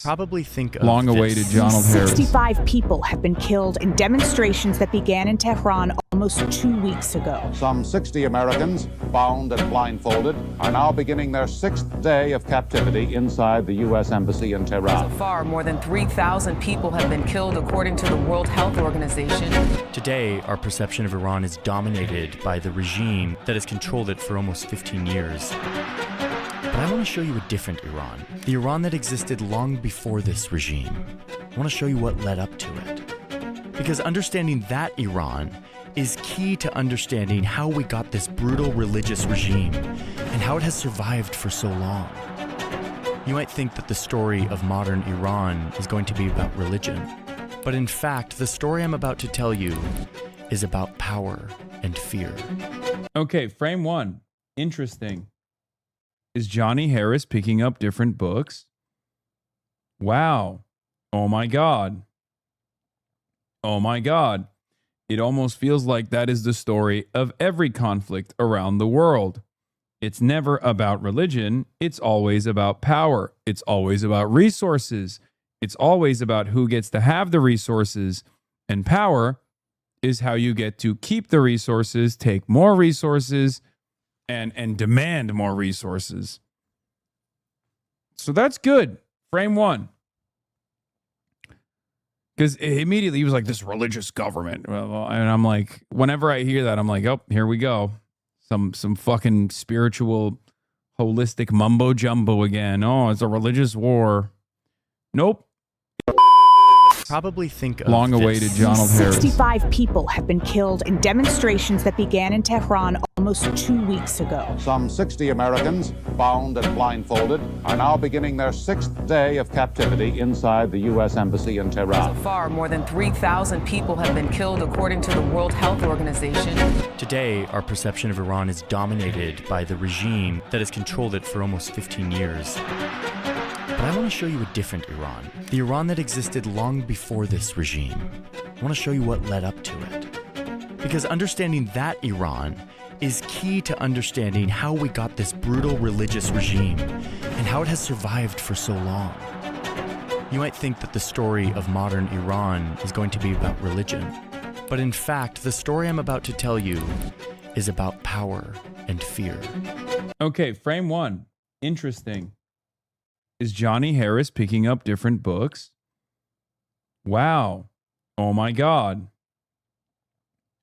Probably think of long-awaited Donald Harris. 65 people have been killed in demonstrations that began in Tehran almost 2 weeks ago. Some 60 Americans, bound and blindfolded, are now beginning their 6th day of captivity inside the U.S. Embassy in Tehran. So far, more than 3,000 people have been killed, according to the World Health Organization. Today, our perception of Iran is dominated by the regime that has controlled it for almost 15 years. But I want to show you a different Iran, the Iran that existed long before this regime. I want to show you what led up to it. Because understanding that Iran is key to understanding how we got this brutal religious regime and how it has survived for so long. You might think that the story of modern Iran is going to be about religion, but in fact, the story I'm about to tell you is about power and fear. Okay, frame one. Interesting. Is Johnny Harris picking up different books? Wow. Oh my God. Oh my God. It almost feels like that is the story of every conflict around the world. It's never about religion. It's always about power. It's always about resources. It's always about who gets to have the resources. And power is how you get to keep the resources, take more resources, and demand more resources. So that's good. Frame one. Because immediately he was like, this religious government. And I'm like, whenever I hear that, I'm like, oh, here we go. Some fucking spiritual, holistic mumbo jumbo again. Oh, it's a religious war. Nope. Probably think of long-awaited Donald Harris. 65 people have been killed in demonstrations that began in Tehran almost 2 weeks ago. Some 60 Americans, bound and blindfolded, are now beginning their 6th day of captivity inside the U.S. Embassy in Tehran. So far, more than 3,000 people have been killed, according to the World Health Organization. Today, our perception of Iran is dominated by the regime that has controlled it for almost 15 years. But I want to show you a different Iran, the Iran that existed long before this regime. I want to show you what led up to it. Because understanding that Iran is key to understanding how we got this brutal religious regime and how it has survived for so long. You might think that the story of modern Iran is going to be about religion, but in fact, the story I'm about to tell you is about power and fear. Okay, frame one. Interesting. Is Johnny Harris picking up different books? Wow. Oh my God.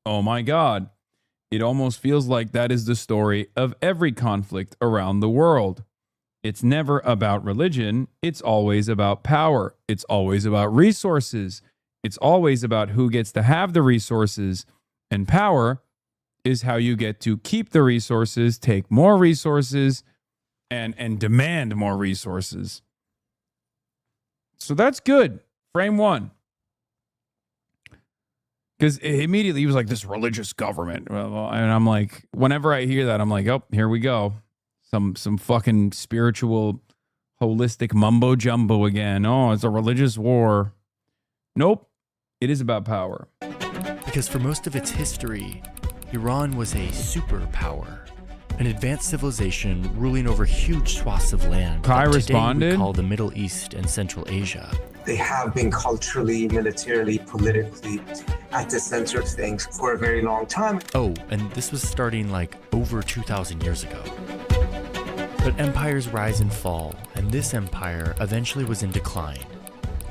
Oh my God. It almost feels like that is the story of every conflict around the world. It's never about religion. It's always about power. It's always about resources. It's always about who gets to have the resources. And power is how you get to keep the resources, take more resources, and demand more resources. So that's good. Frame one. Because immediately he was like, this religious government. And I'm like, whenever I hear that, I'm like, oh, here we go. Some fucking spiritual, holistic mumbo jumbo again. Oh, it's a religious war. Nope. It is about power. Because for most of its history, Iran was a superpower. An advanced civilization ruling over huge swaths of land Kai that responded. today we call the Middle East and Central Asia. They have been culturally, militarily, politically at the center of things for a very long time. Oh, and this was starting like over 2,000 years ago. But empires rise and fall, and this empire eventually was in decline.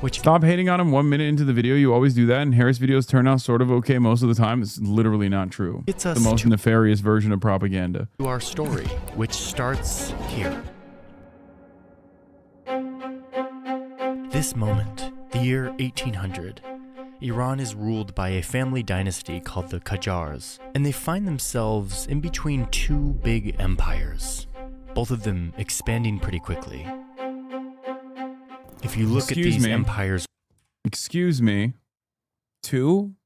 Which Stop hating on him 1 minute into the video. You always do that, and Harris videos turn out sort of okay most of the time. It's literally not true. It's the most nefarious version of propaganda. To our story, which starts here. This moment, the year 1800, Iran is ruled by a family dynasty called the Qajars, and they find themselves in between two big empires, both of them expanding pretty quickly. If you look at these empires... Excuse me. Two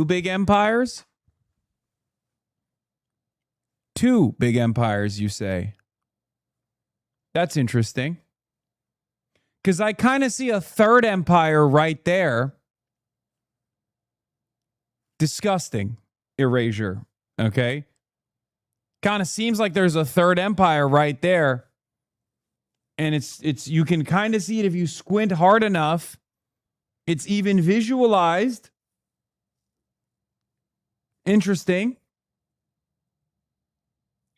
big empires? Two big empires, you say? That's interesting. Because I kind of see a third empire right there. Disgusting. Erasure. Okay? Kind of seems like there's a third empire right there. And it's you can kind of see it if you squint hard enough. It's even visualized. Interesting.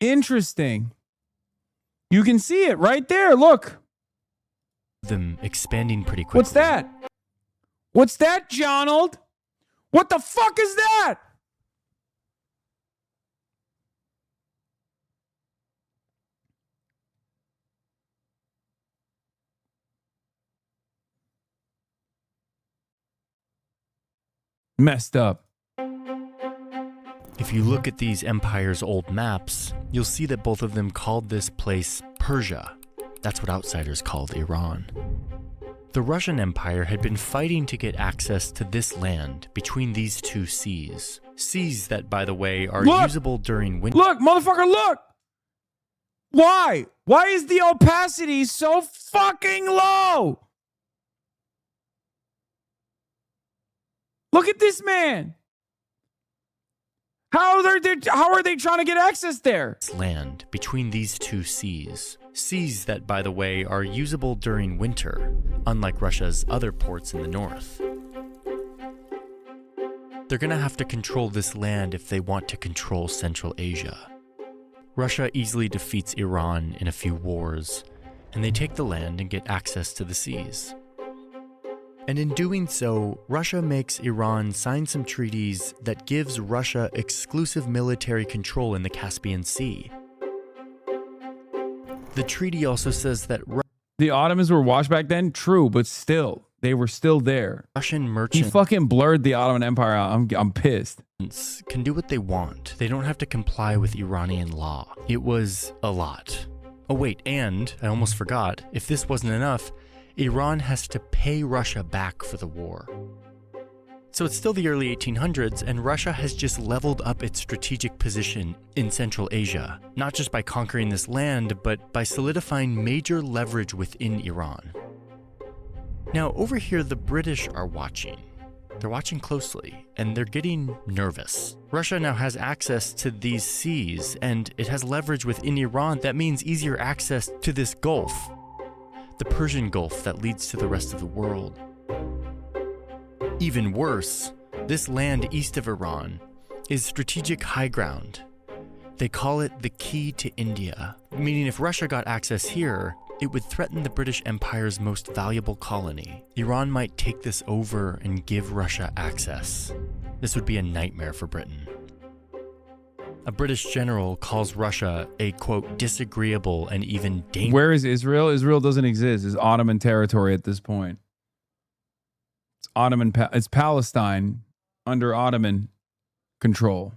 Interesting. You can see it right there. Look. Them expanding pretty quickly. What's that? What's that, Jonald? What the fuck is that? Messed up. If you look at these empires' old maps, you'll see that both of them called this place Persia. That's what outsiders called Iran. The Russian Empire had been fighting to get access to this land between these two seas. Seas that, by the way, are usable during winter. Look, motherfucker, look! Why? Why is the opacity so fucking low? Look at this man. How are they trying to get access there? Land between these two seas. Seas that, by the way, are usable during winter, unlike Russia's other ports in the north. They're gonna have to control this land if they want to control Central Asia. Russia easily defeats Iran in a few wars, and they take the land and get access to the seas. And in doing so, Russia makes Iran sign some treaties that gives Russia exclusive military control in the Caspian Sea. The treaty also says that the Ottomans were washed back then, true, but still, they were still there. Russian He merchants fucking blurred the Ottoman Empire out. I'm pissed. can do what they want. They don't have to comply with Iranian law. It was a lot. Oh wait, and I almost forgot, if this wasn't enough, Iran has to pay Russia back for the war. So it's still the early 1800s, and Russia has just leveled up its strategic position in Central Asia, not just by conquering this land, but by solidifying major leverage within Iran. Now, over here, the British are watching. They're watching closely, and they're getting nervous. Russia now has access to these seas, and it has leverage within Iran. That means easier access to this Gulf, the Persian Gulf that leads to the rest of the world. Even worse, this land east of Iran is strategic high ground. They call it the key to India, meaning if Russia got access here, it would threaten the British Empire's most valuable colony. Iran might take this over and give Russia access. This would be a nightmare for Britain. A British general calls Russia a, quote, disagreeable and even dangerous. Where is Israel? Israel doesn't exist. It's Ottoman territory at this point. It's it's Palestine under Ottoman control.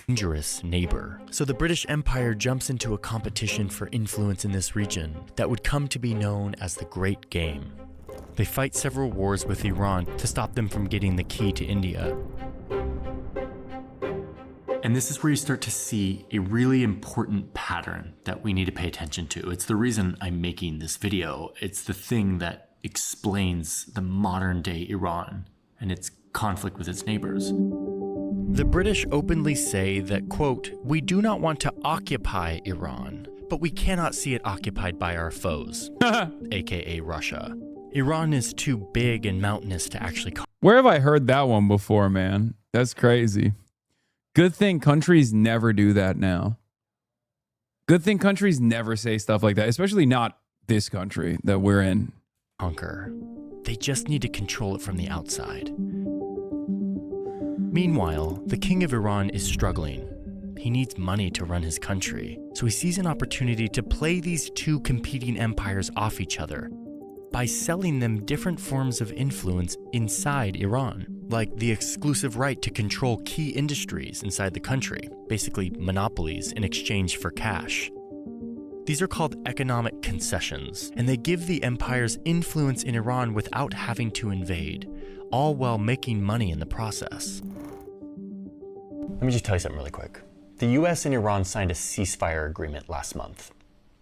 Dangerous neighbor. So the British Empire jumps into a competition for influence in this region that would come to be known as the Great Game. They fight several wars with Iran to stop them from getting the key to India. And this is where you start to see a really important pattern that we need to pay attention to. It's the reason I'm making this video. It's the thing that explains the modern day Iran and its conflict with its neighbors. The British openly say that, quote, we do not want to occupy Iran, but we cannot see it occupied by our foes, aka Russia. Iran is too big and mountainous to actually Where have I heard that one before, man? That's crazy. Good thing countries never do that now. Good thing countries never say stuff like that, especially not this country that we're in. conquer. They just need to control it from the outside. Meanwhile, the king of Iran is struggling. He needs money to run his country, so he sees an opportunity to play these two competing empires off each other by selling them different forms of influence inside Iran, like the exclusive right to control key industries inside the country, basically monopolies in exchange for cash. These are called economic concessions, and they give the empires influence in Iran without having to invade, all while making money in the process. Let me just tell you something really quick. The US and Iran signed a ceasefire agreement last month.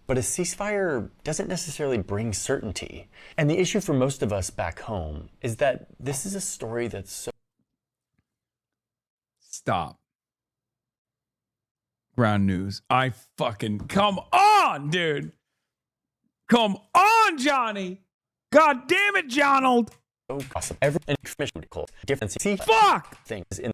But a ceasefire doesn't necessarily bring certainty. And the issue for most of us back home is that this is a story that's so... Stop. Ground news. Come on, dude. Come on, Johnny. God damn it, Jonald. Awesome. Every information called different Fuck. things in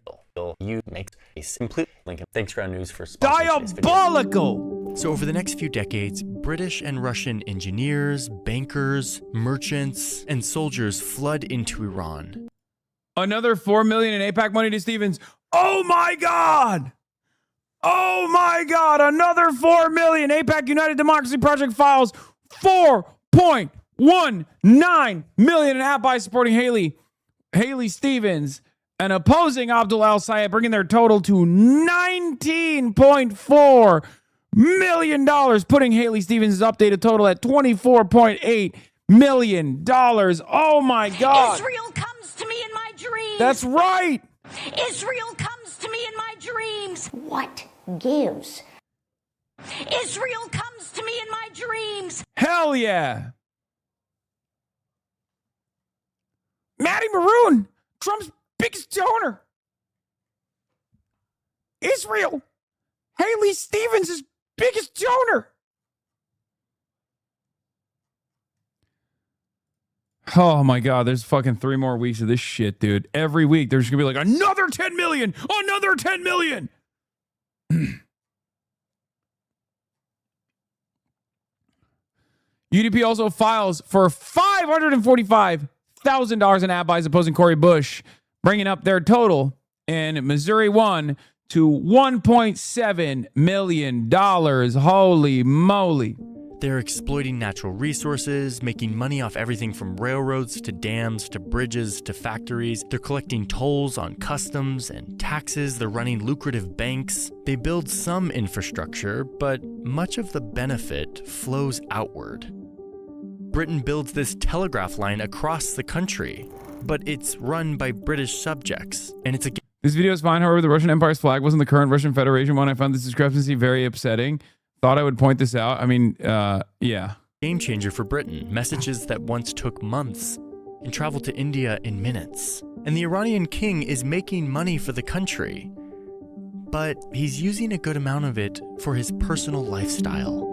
you makes a complete link. Thanks Ground News for sponsoring this video. Diabolical. So over the next few decades, British and Russian engineers, bankers, merchants, and soldiers flood into Iran. Another $4 million in APAC money to Stevens. Oh my God. Oh my God. Another $4 million. APAC United Democracy Project files $4.19 million in app by supporting Haley Stevens and opposing Abdul Al Sayed, bringing their total to $19.4 million, putting Haley Stevens' updated total at $24.8 million. Oh my God. Israel comes to me in my dreams. That's right. Israel comes to me in my dreams. What gives? Israel comes to me in my dreams. Hell yeah. Maddie Maroon, Trump's biggest donor. Israel, Haley Stevens' biggest donor. Oh my God, there's fucking 3 more weeks of this shit, dude. Every week there's gonna be like another 10 million, another 10 million. UDP also files for $545,000 in ad buys opposing Cory Bush, bringing up their total in Missouri 1 to $1.7 million. Holy moly. They're exploiting natural resources, making money off everything from railroads to dams to bridges to factories. They're collecting tolls on customs and taxes. They're running lucrative banks. They build some infrastructure, but much of the benefit flows outward. Britain builds this telegraph line across the country, but it's run by British subjects, and it's a... This video is fine, however, the Russian Empire's flag wasn't the current Russian Federation one. I found this discrepancy very upsetting. Thought I would point this out. I mean, yeah. Game changer for Britain. Messages that once took months and traveled to India in minutes. And the Iranian king is making money for the country, but he's using a good amount of it for his personal lifestyle.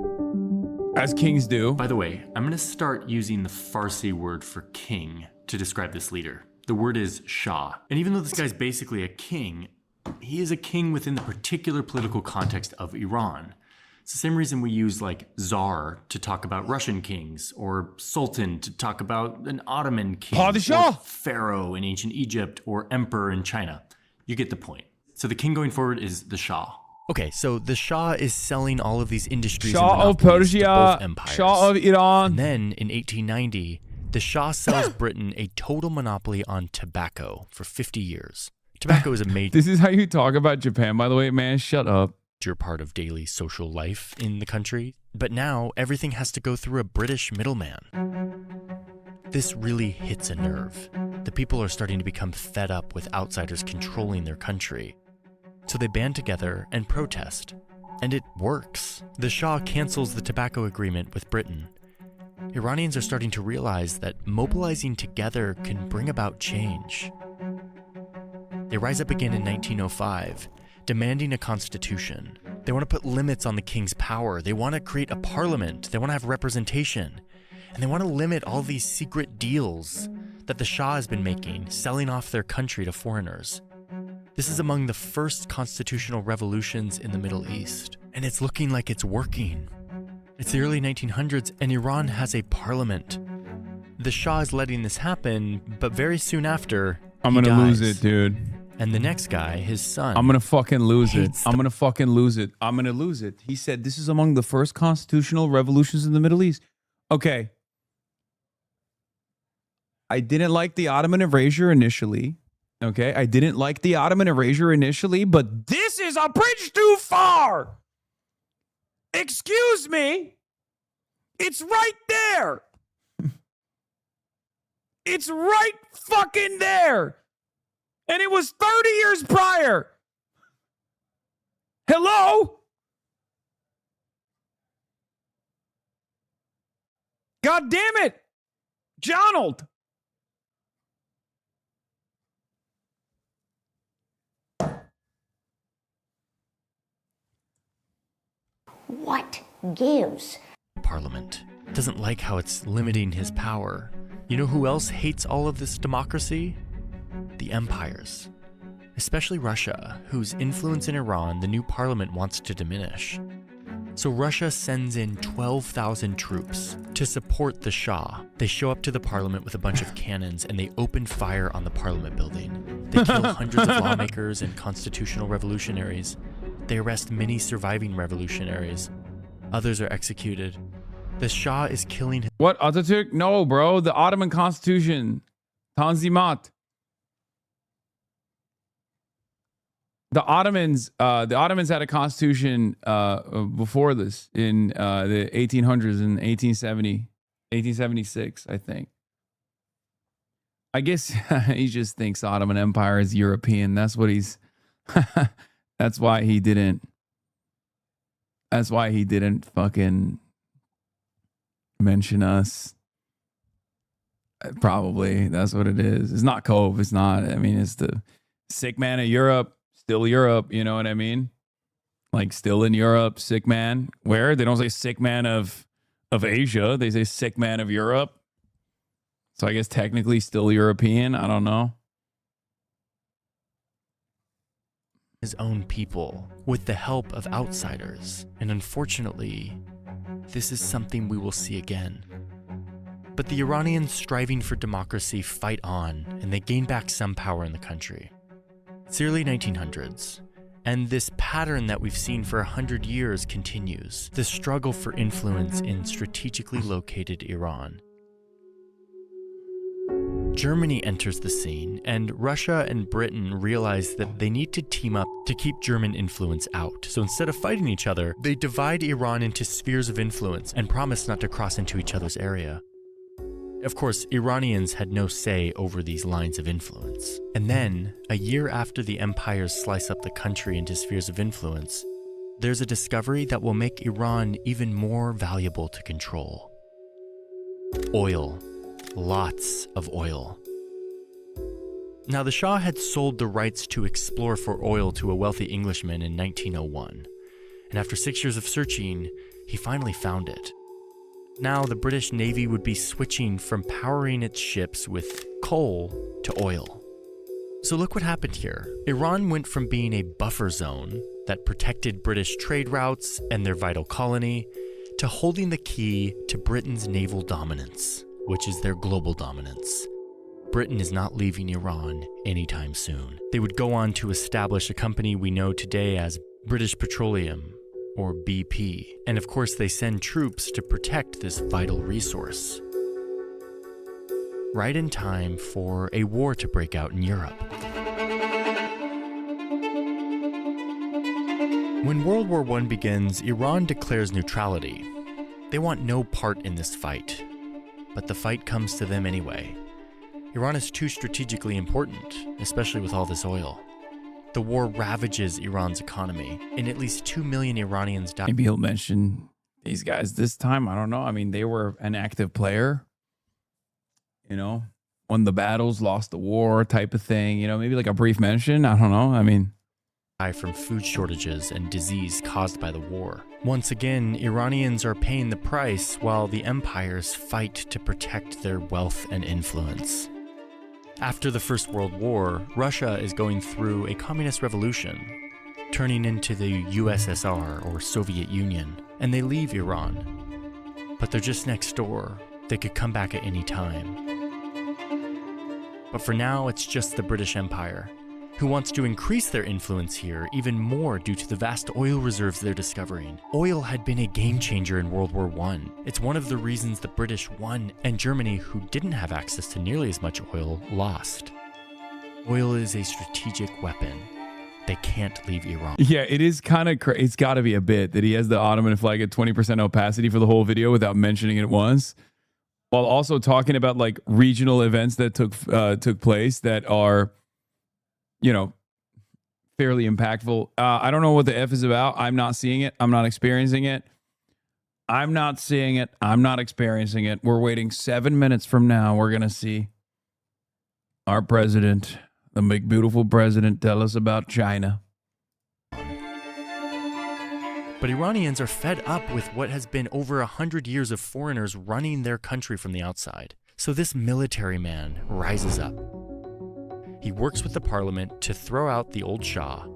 As kings do. By the way, I'm going to start using the Farsi word for king to describe this leader. The word is Shah. And even though this guy's basically a king, he is a king within the particular political context of Iran. It's the same reason we use like Tsar to talk about Russian kings, or Sultan to talk about an Ottoman king, Padishah, or Pharaoh in ancient Egypt, or Emperor in China. You get the point. So the king going forward is the Shah. Okay, so the Shah is selling all of these industries Shah of Persia, Shah of Iran. And then in 1890, the Shah sells Britain a total monopoly on tobacco for 50 years. Tobacco is a major... This is how you talk about Japan, by the way, man. Shut up. Part of daily social life in the country, but now everything has to go through a British middleman. This really hits a nerve. The people are starting to become fed up with outsiders controlling their country. So they band together and protest. And it works. The Shah cancels the tobacco agreement with Britain. Iranians are starting to realize that mobilizing together can bring about change. They rise up again in 1905, demanding a constitution. They want to put limits on the king's power. They want to create a parliament. They want to have representation. And they want to limit all these secret deals that the Shah has been making, selling off their country to foreigners. This is among the first constitutional revolutions in the Middle East. And it's looking like it's working. It's the early 1900s, and Iran has a parliament. The Shah is letting this happen, but very soon after, I'm gonna lose it, dude. And the next guy, his son... I'm going to fucking lose it. I'm going to fucking lose it. I'm going to lose it. He said this is among the first constitutional revolutions in the Middle East. Okay. I didn't like the Ottoman erasure initially. Okay. I didn't like the Ottoman erasure initially, but this is a bridge too far. Excuse me. It's right there. It's right fucking there. And it was 30 years prior. Hello? God damn it. Jonald. What gives? Parliament. doesn't like how it's limiting his power. You know who else hates all of this democracy? The empires. Especially Russia, whose influence in Iran the new parliament wants to diminish. So Russia sends in 12,000 troops to support the Shah. They show up to the parliament with a bunch of cannons and they open fire on the parliament building. They kill hundreds of lawmakers and constitutional revolutionaries. They arrest many surviving revolutionaries. Others are executed. The Shah is killing... What, Atatürk? No, bro. The Ottoman Constitution. Tanzimat. The Ottomans had a constitution before this in the 1800s in 1876, I think. I guess he just thinks Ottoman Empire is European. That's what he's... That's why he didn't fucking mention us. Probably. That's what it is. It's not Cove. It's not. I mean, it's the sick man of Europe. Still Europe, you know what I mean? Like still in Europe, sick man. Where? They don't say sick man of Asia. They say sick man of Europe. So I guess technically still European. I don't know. His own people with the help of outsiders. And unfortunately, this is something we will see again. But the Iranians striving for democracy fight on, and they gain back some power in the country. It's the early 1900s, and this pattern that we've seen for 100 years continues, the struggle for influence in strategically located Iran. Germany enters the scene, and Russia and Britain realize that they need to team up to keep German influence out. So instead of fighting each other, they divide Iran into spheres of influence and promise not to cross into each other's area. Of course, Iranians had no say over these lines of influence. And then, a year after the empires slice up the country into spheres of influence, there's a discovery that will make Iran even more valuable to control. Oil. Lots of oil. Now, the Shah had sold the rights to explore for oil to a wealthy Englishman in 1901. And after 6 years of searching, he finally found it. Now, the British Navy would be switching from powering its ships with coal to oil. So look what happened here. Iran went from being a buffer zone that protected British trade routes and their vital colony to holding the key to Britain's naval dominance, which is their global dominance. Britain is not leaving Iran anytime soon. They would go on to establish a company we know today as British Petroleum, or BP. And of course, they send troops to protect this vital resource. Right in time for a war to break out in Europe. When World War I begins, Iran declares neutrality. They want no part in this fight, but the fight comes to them anyway. Iran is too strategically important, especially with all this oil. The war ravages Iran's economy, and at least 2 million Iranians died. Maybe he'll mention these guys this time. I don't know. I mean, they were an active player, you know, won the battles, lost the war type of thing, you know, maybe like a brief mention. I don't know. I mean, from food shortages and disease caused by the war. Once again, Iranians are paying the price while the empires fight to protect their wealth and influence. After the First World War, Russia is going through a communist revolution, turning into the USSR or Soviet Union, and they leave Iran. But they're just next door. They could come back at any time. But for now, it's just the British Empire, who wants to increase their influence here even more due to the vast oil reserves they're discovering. Oil had been a game changer in World War I. It's one of the reasons the British won, and Germany, who didn't have access to nearly as much oil, lost. Oil is a strategic weapon. They can't leave Iran. Yeah, it is kind of crazy. It's got to be a bit that he has the Ottoman flag at 20% opacity for the whole video without mentioning it once, while also talking about like regional events that took place that are, you know, fairly impactful. I don't know what the F is about. I'm not seeing it. I'm not experiencing it. I'm not seeing it. I'm not experiencing it. We're waiting 7 minutes from now. We're going to see our president, the big, beautiful president, tell us about China. But But Iranians are fed up with what has been over 100 years of foreigners running their country from the outside. So this military man rises up. He works with the parliament to throw out the old Shah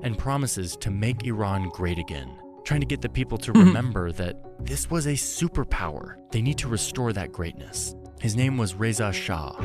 and promises to make Iran great again, trying to get the people to remember that this was a superpower. They need to restore that greatness. His name was Reza Shah.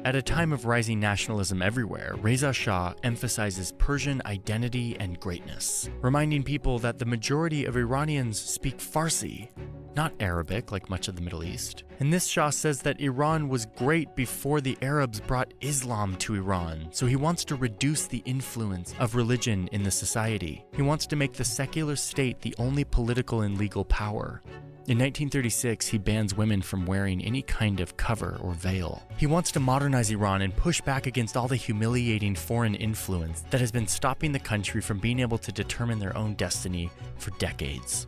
At a time of rising nationalism everywhere, Reza Shah emphasizes Persian identity and greatness, reminding people that the majority of Iranians speak Farsi, not Arabic like much of the Middle East. And this Shah says that Iran was great before the Arabs brought Islam to Iran, so he wants to reduce the influence of religion in the society. He wants to make the secular state the only political and legal power. In 1936, he bans women from wearing any kind of cover or veil. He wants to modernize Iran and push back against all the humiliating foreign influence that has been stopping the country from being able to determine their own destiny for decades.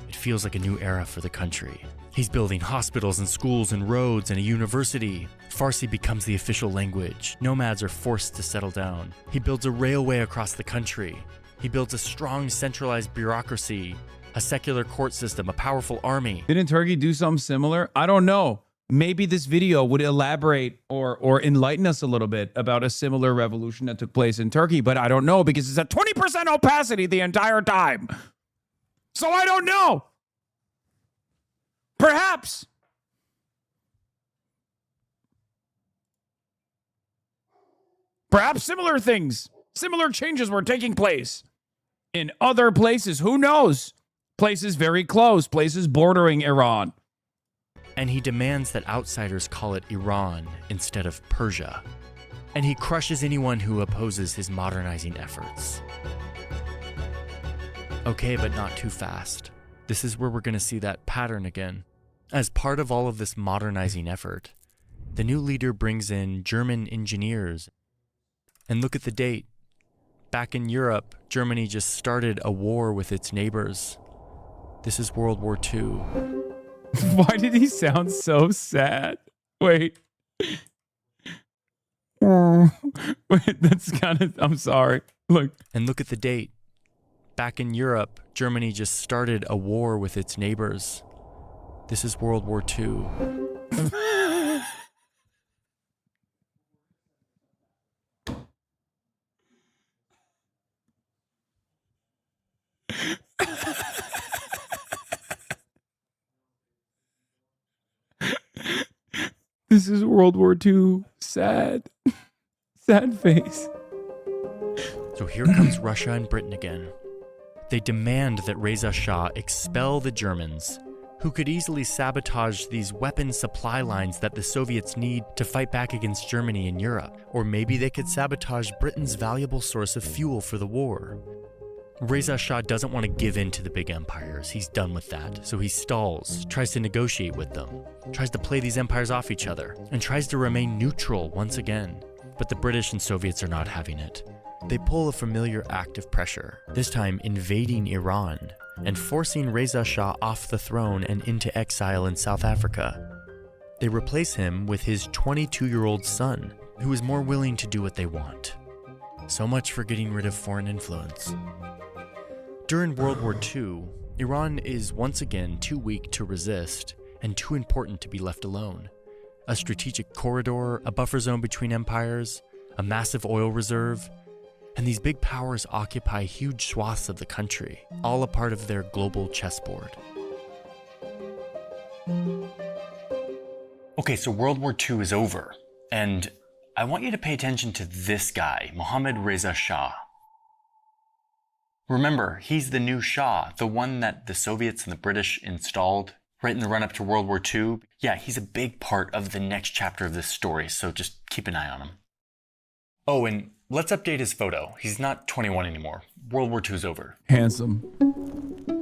It feels like a new era for the country. He's building hospitals and schools and roads and a university. Farsi becomes the official language. Nomads are forced to settle down. He builds a railway across the country. He builds a strong centralized bureaucracy, a secular court system, a powerful army. Didn't Turkey do something similar? I don't know. Maybe this video would elaborate or enlighten us a little bit about a similar revolution that took place in Turkey, but I don't know because it's at 20% opacity the entire time. So I don't know. Perhaps. Perhaps similar things, similar changes were taking place in other places. Who knows? Places very close, places bordering Iran. And he demands that outsiders call it Iran instead of Persia. And he crushes anyone who opposes his modernizing efforts. Okay, but not too fast. This is where we're going to see that pattern again. As part of all of this modernizing effort, the new leader brings in German engineers. And look at the date. Back in Europe, Germany just started a war with its neighbors. This is World War II. Why did he sound so sad? Wait. Wait, that's kind of, I'm sorry. Look. And look at the date. Back in Europe, Germany just started a war with its neighbors. This is World War II. This is World War II. Sad. Sad face. So here comes Russia and Britain again. They demand that Reza Shah expel the Germans, who could easily sabotage these weapon supply lines that the Soviets need to fight back against Germany in Europe. Or maybe they could sabotage Britain's valuable source of fuel for the war. Reza Shah doesn't want to give in to the big empires. He's done with that. So he stalls, tries to negotiate with them, tries to play these empires off each other, and tries to remain neutral once again. But the British and Soviets are not having it. They pull a familiar act of pressure, this time invading Iran and forcing Reza Shah off the throne and into exile in South Africa. They replace him with his 22-year-old son, who is more willing to do what they want. So much for getting rid of foreign influence. During World War II, Iran is once again too weak to resist and too important to be left alone. A strategic corridor, a buffer zone between empires, a massive oil reserve, and these big powers occupy huge swaths of the country, all a part of their global chessboard. Okay, so World War II is over, and I want you to pay attention to this guy, Mohammad Reza Shah. Remember, he's the new Shah, the one that the Soviets and the British installed right in the run-up to World War II. Yeah, he's a big part of the next chapter of this story, so just keep an eye on him. Oh, and let's update his photo. He's not 21 anymore. World War II's over. Handsome.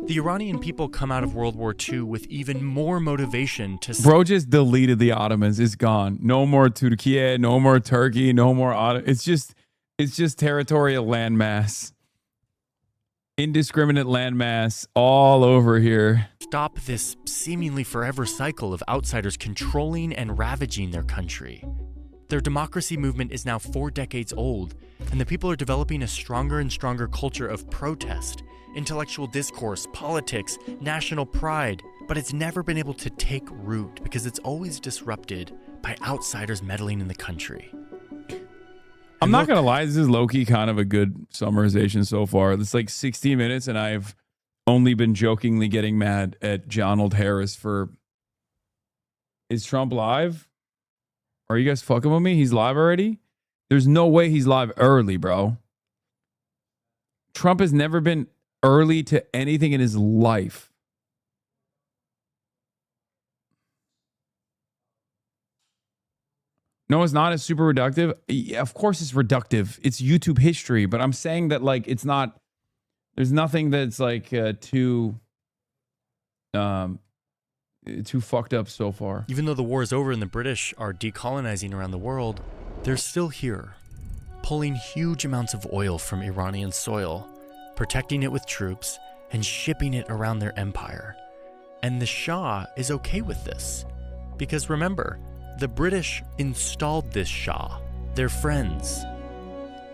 The Iranian people come out of World War II with even more motivation to... Bro just deleted the Ottomans. It's gone. No more Turkey, no more Turkey, no more It's just territorial landmass. Indiscriminate landmass all over here. Stop this seemingly forever cycle of outsiders controlling and ravaging their country. Their democracy movement is now 4 decades old, and the people are developing a stronger and stronger culture of protest, intellectual discourse, politics, national pride, but it's never been able to take root because it's always disrupted by outsiders meddling in the country. I'm not going to lie, this is low-key kind of a good summarization so far. It's like 60 minutes, and I've only been jokingly getting mad at Donald Harris for... Is Trump live? Are you guys fucking with me? He's live already? There's no way he's live early, bro. Trump has never been early to anything in his life. No, it's not. It's super reductive. Yeah, of course it's reductive. It's YouTube history, but I'm saying that like it's not. There's nothing that's like too fucked up so far. Even though the war is over and the British are decolonizing around the world, they're still here, pulling huge amounts of oil from Iranian soil, protecting it with troops, and shipping it around their empire. And the Shah is okay with this. Because remember, the British installed this Shah. They're friends.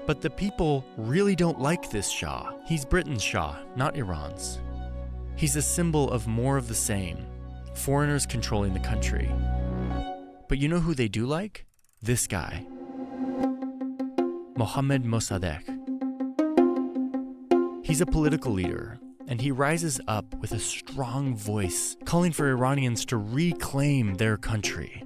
But the people really don't like this Shah. He's Britain's Shah, not Iran's. He's a symbol of more of the same, foreigners controlling the country. But you know who they do like? This guy. Mohammad Mossadegh. He's a political leader, and he rises up with a strong voice, calling for Iranians to reclaim their country.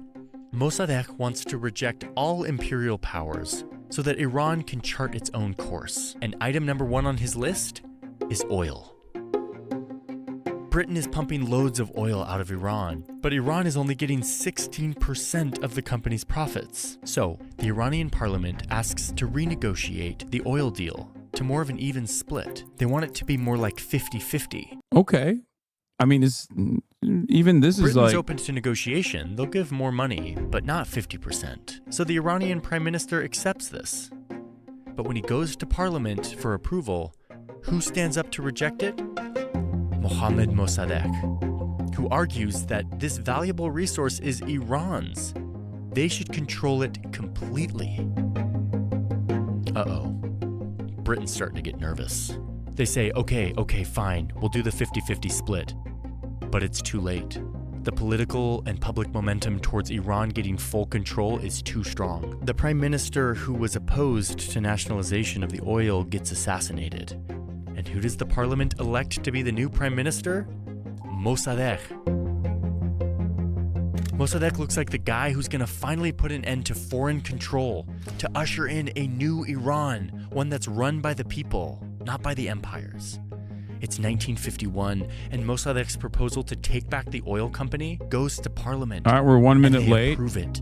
Mossadegh wants to reject all imperial powers so that Iran can chart its own course. And item number 1 on his list is oil. Britain is pumping loads of oil out of Iran, but Iran is only getting 16% of the company's profits. So, the Iranian parliament asks to renegotiate the oil deal to more of an even split. They want it to be more like 50-50. Okay. I mean, it's even this Britain's is like open to negotiation. They'll give more money, but not 50%. So the Iranian prime minister accepts this. But when he goes to parliament for approval, who stands up to reject it? Mohammad Mossadegh, who argues that this valuable resource is Iran's. They should control it completely. Uh-oh. Britain's starting to get nervous. They say, okay, fine, we'll do the 50-50 split. But it's too late. The political and public momentum towards Iran getting full control is too strong. The prime minister who was opposed to nationalization of the oil gets assassinated. And who does the parliament elect to be the new prime minister? Mossadegh. Mossadegh looks like the guy who's gonna finally put an end to foreign control, to usher in a new Iran, one that's run by the people, not by the empires. It's 1951, and Mossadegh's proposal to take back the oil company goes to parliament. all right, we're 1 minute and they late. approve it.